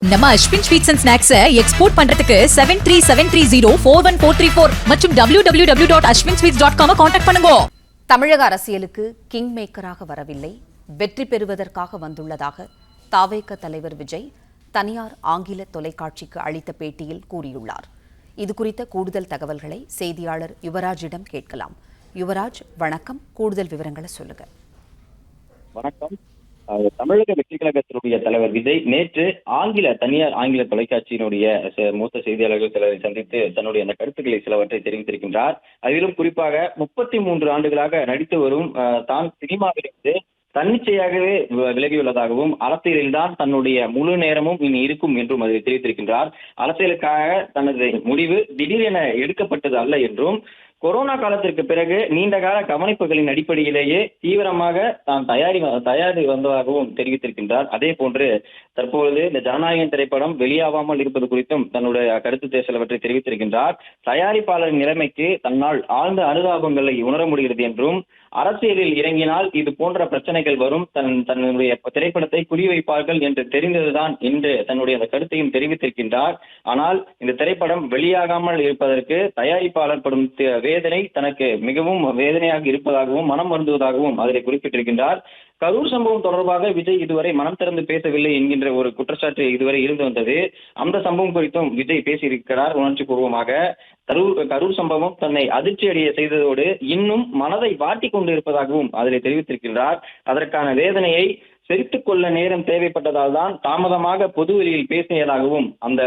நம்ம Ashwin sweets and snacks export பண்றதுக்கு 7373041434 மற்றும் www.ashwinsweets.com கான்டாக்ட் பண்ணுங்க. தமிழக அரசியலுக்கு கிங் மேக்கராக வரவில்லை, வெற்றி பெறுவதற்காக வந்துள்ளதாக தாவேக தலைவர் விஜய் தனியார் ஆங்கில தொலைக்காட்சிக்கு அளித்த பேட்டியில் கூறியுள்ளார். இதுகுறித்த கூடுதல் தகவல்களை செய்தியாளர் யுவராஜிடம் கேட்கலாம். யுவராஜ், வணக்கம். கூடுதல் விவரங்களை சொல்லுங்க. வணக்கம். தமிழக வெற்றி கழகத்தினுடைய தலைவர் விஜய் நேற்று தனியார் ஆங்கில தொலைக்காட்சியினுடைய மூத்த செய்தியாளர்கள் சிலரை சந்தித்து தன்னுடைய அந்த கருத்துக்களை சிலவற்றை தெரிவித்திருக்கின்றார். அதிலும் குறிப்பாக 33 ஆண்டுகளாக நடித்து வரும் தான் சினிமாவிலிருந்து தன்னிச்சையாகவே விலகியுள்ளதாகவும் அரசியலில் தான் தன்னுடைய முழு நேரமும் இனி இருக்கும் என்றும் அதில் தெரிவித்திருக்கின்றார். அரசியலுக்காக தனது முடிவு திடீரென எடுக்கப்பட்டது அல்ல என்றும், கொரோனா காலத்திற்கு பிறகு நீண்டகால கவனிப்புகளின் அடிப்படையிலேயே தீவிரமாக தான் தயாரி வந்ததாகவும் தெரிவித்திருக்கின்றார். அதே போன்று தற்பொழுது இந்த ஜனநாயகம் திரைப்படம் வெளியாகாமல் இருப்பது குறித்தும் தன்னுடைய கருத்து சிலவற்றை தெரிவித்திருக்கின்றார். தயாரிப்பாளரின் நிலைமைக்கு தன்னால் ஆழ்ந்த அனுதாபங்களை உணர முடிகிறது என்றும், அரசியலில் இறங்கினால் இது போன்ற பிரச்சனைகள் வரும், தன்னுடைய திரைப்படத்தை குறிவைப்பார்கள் என்று தெரிந்ததுதான் என்று தன்னுடைய அந்த கருத்தையும் தெரிவித்திருக்கின்றார். ஆனால் இந்த திரைப்படம் வெளியாகாமல் இருப்பதற்கு தயாரிப்பாளர் படும் வேதனை தனக்கு மிகவும் வேதனையாக இருப்பதாகவும் மனம் வருந்துவதாகவும் அதில் குறிப்பிட்டிருக்கின்றார். கரூர் சம்பவம் தொடர்பாக விஜய் இதுவரை மனம் திறந்து பேசவில்லை என்கின்ற ஒரு குற்றச்சாட்டு இதுவரை இருந்து வந்தது. அந்த சம்பவம் குறித்தும் விஜய் பேசியிருக்கிறார் உணர்ச்சி பூர்வமாக. கரூர் சம்பவம் தன்னை அதிர்ச்சி அடைய செய்ததோடு இன்னும் மனதை வாட்டி கொண்டு இருப்பதாகவும் அதில் தெரிவித்திருக்கின்றார். அதற்கான வேதனையை செலுத்திக் கொள்ள நேரம் தேவைப்பட்டதால் தான் தாமதமாக பொதுவெளியில் பேசியதாகவும் அந்த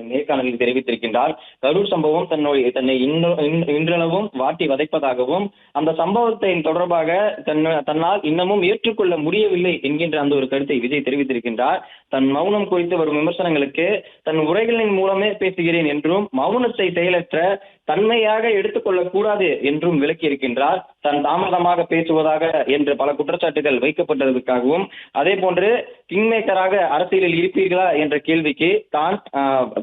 நேர்காணலில் தெரிவித்திருக்கின்றார். கரூர் சம்பவம் தன்னை இன்றளவும் வாட்டி வதைப்பதாகவும், அந்த சம்பவத்தின் தொடர்பாக தன்னால் இன்னமும் ஏற்றுக்கொள்ள முடியவில்லை என்கின்ற அந்த ஒரு கருத்தை விஜய் தெரிவித்திருக்கின்றார். தன் மௌனம் குறித்து வரும் விமர்சனங்களுக்கு தன் உரைகளின் மூலமே பேசுகிறேன் என்றும், மௌனத்தை செயலற்ற தன்மையாக எடுத்துக்கொள்ளக் கூடாது என்றும் விளக்கியிருக்கின்றார். தன் தாமதமாக பேசுவதாக என்று பல குற்றச்சாட்டுகள் வைக்கப்பட்டதற்காகவும், அதே போன்று கிங் மேக்கராக அரசியலில் இருப்பீர்களா என்ற கேள்விக்கு தான்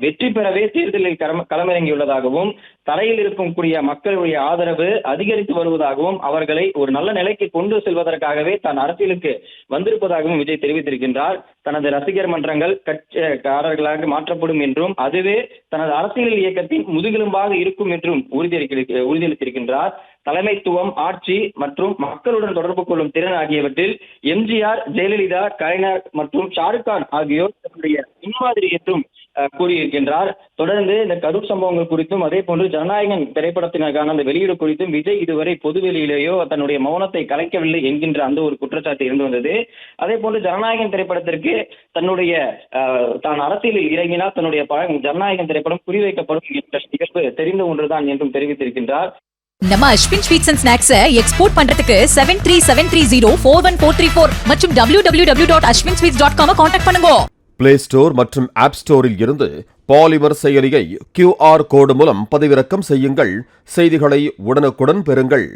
வெற்றி பெறவே தேர்தலில் களமிறங்கியுள்ளதாகவும், தரையில் இருக்கக்கூடிய மக்களுடைய ஆதரவு அதிகரித்து வருவதாகவும், அவர்களை ஒரு நல்ல நிலைக்கு கொண்டு செல்வதற்காகவே தான் அரசியலுக்கு வந்திருப்பதாகவும் விஜய் தெரிவித்திருக்கின்றார். தனது ரசிகர் மன்றங்கள் கட்சிக்காரர்களாக மாற்றப்படும் என்றும், அதுவே தனது அரசியல் இயக்கத்தின் முதுகெலும்பாக இருக்கும் என்றும் உறுதியளித்திருக்கின்றார். தலைமைத்துவம், ஆட்சி மற்றும் மக்களுடன் தொடர்பு கொள்ளும் திறன் ஆகியவற்றில் எம்ஜிஆர், ஜெயலலிதா, கலைஞர் மற்றும் ஷாருக்கான் ஆகியோர் தன்னுடைய முன்மாதிரி என்றும் கூறியிருக்கின்றார். தொடர்ந்து இந்த கரூர் சம்பவங்கள் குறித்தும், அதே போன்று ஜனநாயகன் திரைப்படத்தினருக்கான அந்த வெளியீடு குறித்தும் விஜய் இதுவரை பொதுவெளியிலேயோ தன்னுடைய மௌனத்தை கலைக்கவில்லை என்கின்ற அந்த ஒரு குற்றச்சாட்டு இருந்து வந்தது. அதே போன்று ஜனநாயகன் திரைப்படத்திற்கு தான் அரசியலில் இறங்கினால் தன்னுடைய ஜனநாயகன் திரைப்படம் குறிவைக்கப்படும் என்ற நிகழ்வு தெரிந்த ஒன்றுதான் என்றும் தெரிவித்திருக்கின்றார். நம்ம Ashwin sweets and snacks export பண்றதுக்கு 7373041434 மற்றும் www.ashwinsweets.com கான்டாக்ட் பண்ணுங்க. பிளே ஸ்டோர் மற்றும் ஆப் ஸ்டோரில் இருந்து பாலிமர் செயலியை QR கோடு மூலம் பதிவிறக்கம் செய்யுங்கள். செய்திகளை உடனுக்குடன் பெறுங்கள்.